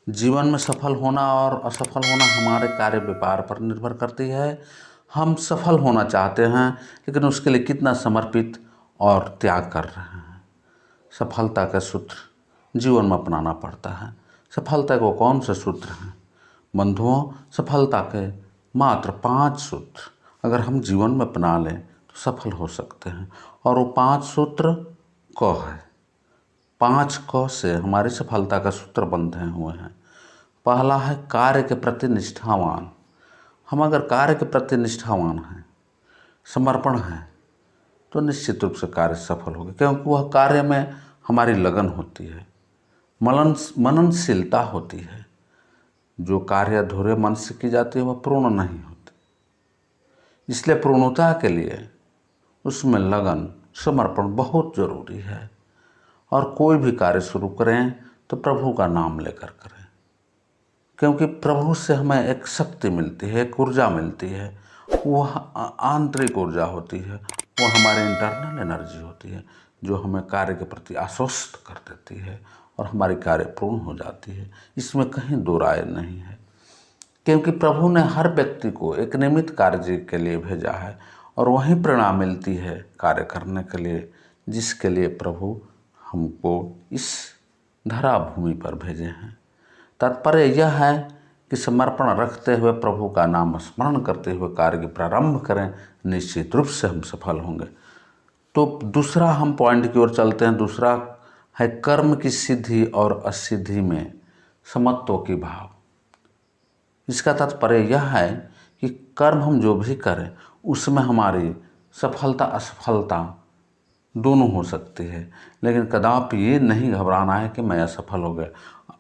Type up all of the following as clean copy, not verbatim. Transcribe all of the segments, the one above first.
जीवन में सफल होना और असफल होना हमारे कार्य व्यापार पर निर्भर करती है। हम सफल होना चाहते हैं, लेकिन उसके लिए कितना समर्पित और त्याग कर रहे हैं। सफलता का सूत्र जीवन में अपनाना पड़ता है। सफलता को कौन से सूत्र हैं बंधुओं? सफलता के मात्र 5 सूत्र अगर हम जीवन में अपना लें तो सफल हो सकते हैं। और वो 5 सूत्र क है। 5 क से हमारी सफलता का सूत्र बंधे हुए हैं। पहला है कार्य के प्रति निष्ठावान। हम अगर कार्य के प्रति निष्ठावान हैं, समर्पण है, तो निश्चित रूप से कार्य सफल होगा, क्योंकि वह कार्य में हमारी लगन होती है, मननशीलता होती है। जो कार्य अधूरे मन से की जाती है वह पूर्ण नहीं होती। इसलिए पूर्णता के लिए उसमें लगन, समर्पण बहुत जरूरी है। और कोई भी कार्य शुरू करें तो प्रभु का नाम लेकर करें, क्योंकि प्रभु से हमें एक शक्ति मिलती है, एक ऊर्जा मिलती है। वह आंतरिक ऊर्जा होती है, वह हमारी इंटरनल एनर्जी होती है, जो हमें कार्य के प्रति आश्वस्त कर देती है और हमारी कार्य पूर्ण हो जाती है। इसमें कहीं दो राय नहीं है, क्योंकि प्रभु ने हर व्यक्ति को एक नियमित कार्य के लिए भेजा है और वही प्रेरणा मिलती है कार्य करने के लिए, जिसके लिए प्रभु हमको इस धरा भूमि पर भेजे हैं। तात्पर्य यह है कि समर्पण रखते हुए प्रभु का नाम स्मरण करते हुए कार्य की प्रारंभ करें, निश्चित रूप से हम सफल होंगे। तो दूसरा हम पॉइंट की ओर चलते हैं। दूसरा है कर्म की सिद्धि और असिद्धि में समत्व की भाव। इसका तात्पर्य यह है कि कर्म हम जो भी करें उसमें हमारी सफलता असफलता दोनों हो सकती है, लेकिन कदापि ये नहीं घबराना है कि मैं असफल हो गया।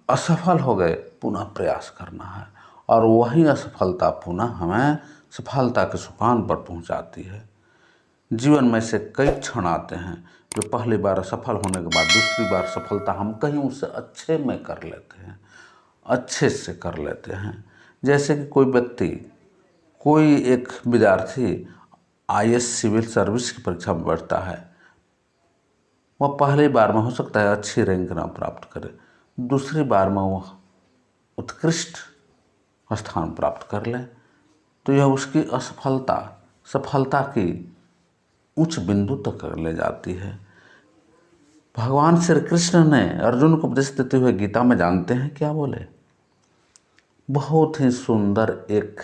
असफल हो गए, पुनः प्रयास करना है, और वही असफलता पुनः हमें सफलता के सोपान पर पहुंचाती है। जीवन में से कई क्षण आते हैं जो पहली बार असफल होने के बाद दूसरी बार सफलता हम कहीं उससे अच्छे में कर लेते हैं, अच्छे से कर लेते हैं। जैसे कि कोई एक विद्यार्थी IAS सिविल सर्विस की परीक्षा में बैठता है। वह पहली बार में हो सकता है अच्छी रैंक ना प्राप्त करे, दूसरी बार में वह उत्कृष्ट स्थान प्राप्त कर ले, तो यह उसकी सफलता की उच्च बिंदु तक ले जाती है। भगवान श्री कृष्ण ने अर्जुन को उपदेश देते हुए गीता में जानते हैं क्या बोले? बहुत ही सुंदर एक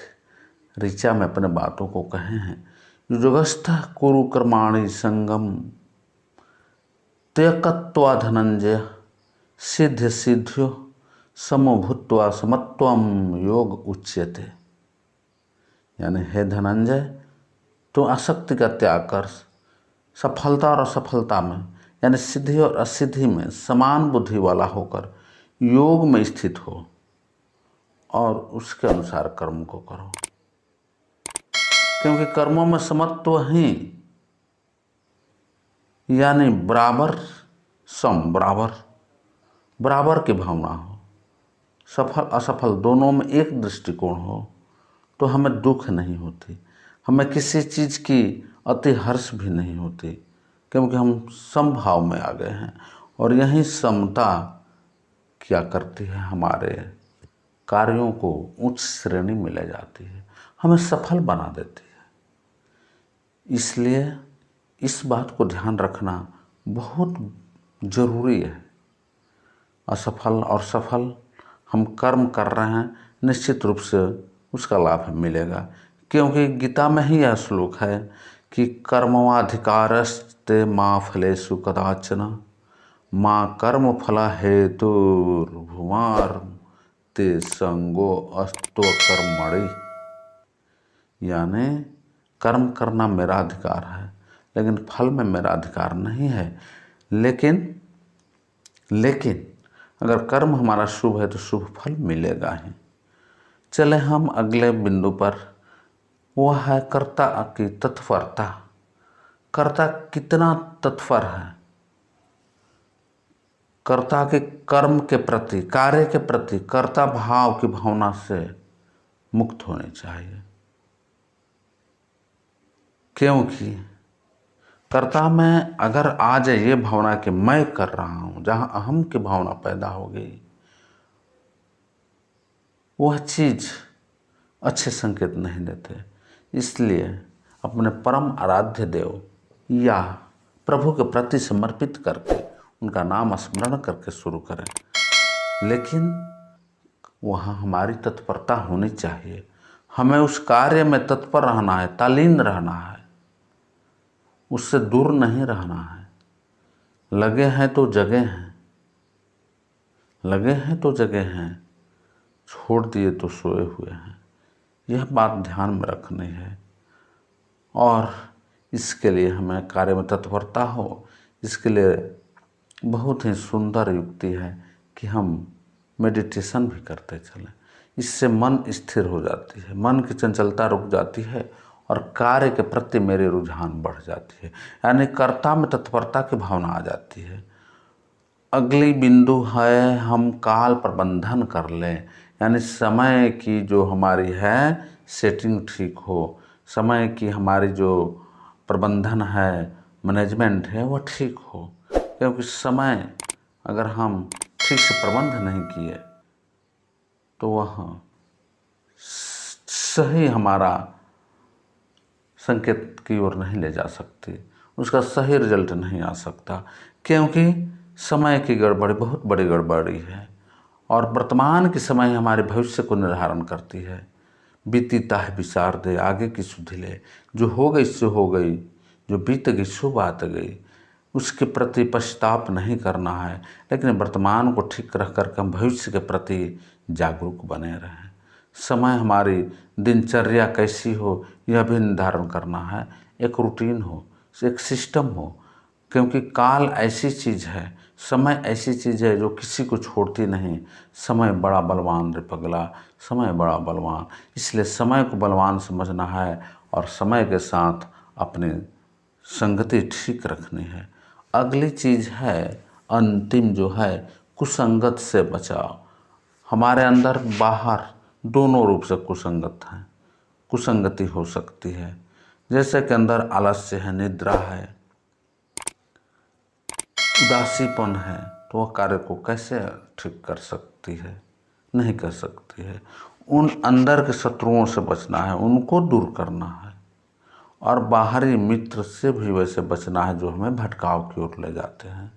ऋचा में अपने बातों को कहे हैं। युगस्थः कुरु कर्माणि संगम त्यक्त्वा धनंजय सिद्ध सिद्ध्यो समो भूत्वा समत्वम योग उच्यते। यानी हे धनंजय, तो आसक्ति का त्याग कर सफलता और असफलता में, यानी सिद्धि और असिद्धि में समान बुद्धि वाला होकर योग में स्थित हो और उसके अनुसार कर्म को करो, क्योंकि कर्मों में समत्व ही, यानी बराबर बराबर की भावना हो, सफल असफल दोनों में एक दृष्टिकोण हो, तो हमें दुख नहीं होती, हमें किसी चीज़ की अति हर्ष भी नहीं होती, क्योंकि हम समभाव में आ गए हैं। और यही समता क्या करती है, हमारे कार्यों को उच्च श्रेणी में ले जाती है, हमें सफल बना देती है। इसलिए इस बात को ध्यान रखना बहुत जरूरी है। असफल और सफल हम कर्म कर रहे हैं, निश्चित रूप से उसका लाभ मिलेगा, क्योंकि गीता में ही यह श्लोक है कि कर्मवाधिकारस्ते माँ फलेषु कदाचन माँ कर्म फला हेतुर्भुमार ते संगो अस्तो कर्मणि। यानी कर्म करना मेरा अधिकार है, लेकिन फल में मेरा अधिकार नहीं है। लेकिन अगर कर्म हमारा शुभ है तो शुभ फल मिलेगा ही। चले हम अगले बिंदु पर, वह है कर्ता की तत्परता। कर्ता कितना तत्पर है, कर्ता के कर्म के प्रति, कार्य के प्रति कर्ता भाव की भावना से मुक्त होनी चाहिए। क्योंकि कर्ता में अगर आ जाए ये भावना कि मैं कर रहा हूँ, जहाँ अहम की भावना पैदा हो गई, वह चीज़ अच्छे संकेत नहीं देते। इसलिए अपने परम आराध्य देव या प्रभु के प्रति समर्पित करके उनका नाम स्मरण करके शुरू करें। लेकिन वहाँ हमारी तत्परता होनी चाहिए। हमें उस कार्य में तत्पर रहना है, तल्लीन रहना है, उससे दूर नहीं रहना है। लगे हैं तो जगे हैं, लगे हैं तो जगे हैं, छोड़ दिए तो सोए हुए हैं। यह बात ध्यान में रखनी है और इसके लिए हमें कार्य में तत्परता हो। इसके लिए बहुत ही सुंदर युक्ति है कि हम मेडिटेशन भी करते चलें। इससे मन स्थिर हो जाती है, मन की चंचलता रुक जाती है और कार्य के प्रति मेरी रुझान बढ़ जाती है, यानी कर्ता में तत्परता की भावना आ जाती है। अगली बिंदु है हम काल प्रबंधन कर लें, यानी समय की जो हमारी है सेटिंग ठीक हो, समय की हमारी जो प्रबंधन है, मैनेजमेंट है, वह ठीक हो। क्योंकि समय अगर हम ठीक से प्रबंध नहीं किए तो वह सही हमारा संकेत की ओर नहीं ले जा सकती, उसका सही रिजल्ट नहीं आ सकता। क्योंकि समय की गड़बड़ी बहुत बड़ी गड़बड़ी है और वर्तमान की समय हमारे भविष्य को निर्धारण करती है। बीतीता है विचार दे आगे की सुधि ले, जो हो गई सो हो गई, जो बीत गई सो बात गई। उसके प्रति पश्चाताप नहीं करना है, लेकिन वर्तमान को ठीक रख कर हम भविष्य के प्रति जागरूक बने रहें। समय हमारी दिनचर्या कैसी हो यह भी निर्धारण करना है, एक रूटीन हो, एक सिस्टम हो। क्योंकि काल ऐसी चीज़ है, समय ऐसी चीज़ है जो किसी को छोड़ती नहीं। समय बड़ा बलवान रे पगला, समय बड़ा बलवान। इसलिए समय को बलवान समझना है और समय के साथ अपनी संगति ठीक रखनी है। अगली चीज़ है अंतिम जो है कुसंगत से बचाव। हमारे अंदर बाहर दोनों रूप से कुसंगत है, कुसंगति हो सकती है। जैसे कि अंदर आलस्य है, निद्रा है, उदासीपन है, तो वह कार्य को कैसे ठीक कर सकती है? नहीं कर सकती है। उन अंदर के शत्रुओं से बचना है, उनको दूर करना है और बाहरी मित्र से भी वैसे बचना है जो हमें भटकाव की ओर ले जाते हैं।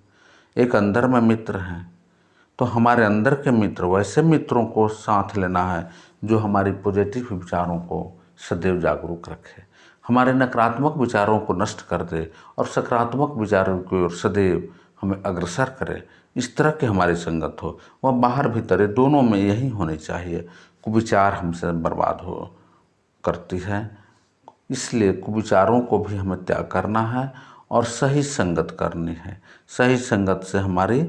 एक अंदर में मित्र हैं तो हमारे अंदर के मित्र, वैसे मित्रों को साथ लेना है जो हमारी पॉजिटिव विचारों को सदैव जागरूक रखे, हमारे नकारात्मक विचारों को नष्ट कर दे और सकारात्मक विचारों की ओर सदैव हमें अग्रसर करे। इस तरह की हमारी संगत हो, वह बाहर भीतर दोनों में यही होनी चाहिए। कुविचार हमसे बर्बाद हो करती है, इसलिए कुविचारों को भी हमें त्याग करना है और सही संगत करनी है। सही संगत से हमारी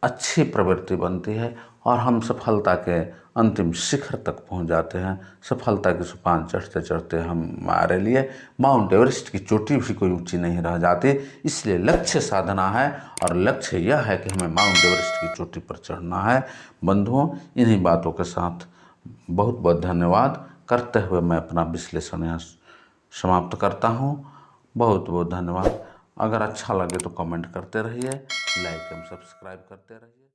अच्छी प्रवृत्ति बनती है और हम सफलता के अंतिम शिखर तक पहुंच जाते हैं। सफलता के सोपान चढ़ते चढ़ते हमारे लिए माउंट एवरेस्ट की चोटी भी कोई ऊंची नहीं रह जाती। इसलिए लक्ष्य साधना है और लक्ष्य यह है कि हमें माउंट एवरेस्ट की चोटी पर चढ़ना है। बंधुओं, इन्हीं बातों के साथ बहुत बहुत धन्यवाद करते हुए मैं अपना विश्लेषण यहाँ समाप्त करता हूँ। बहुत बहुत धन्यवाद। अगर अच्छा लगे तो कमेंट करते रहिए, लाइक एवं सब्सक्राइब करते रहिए।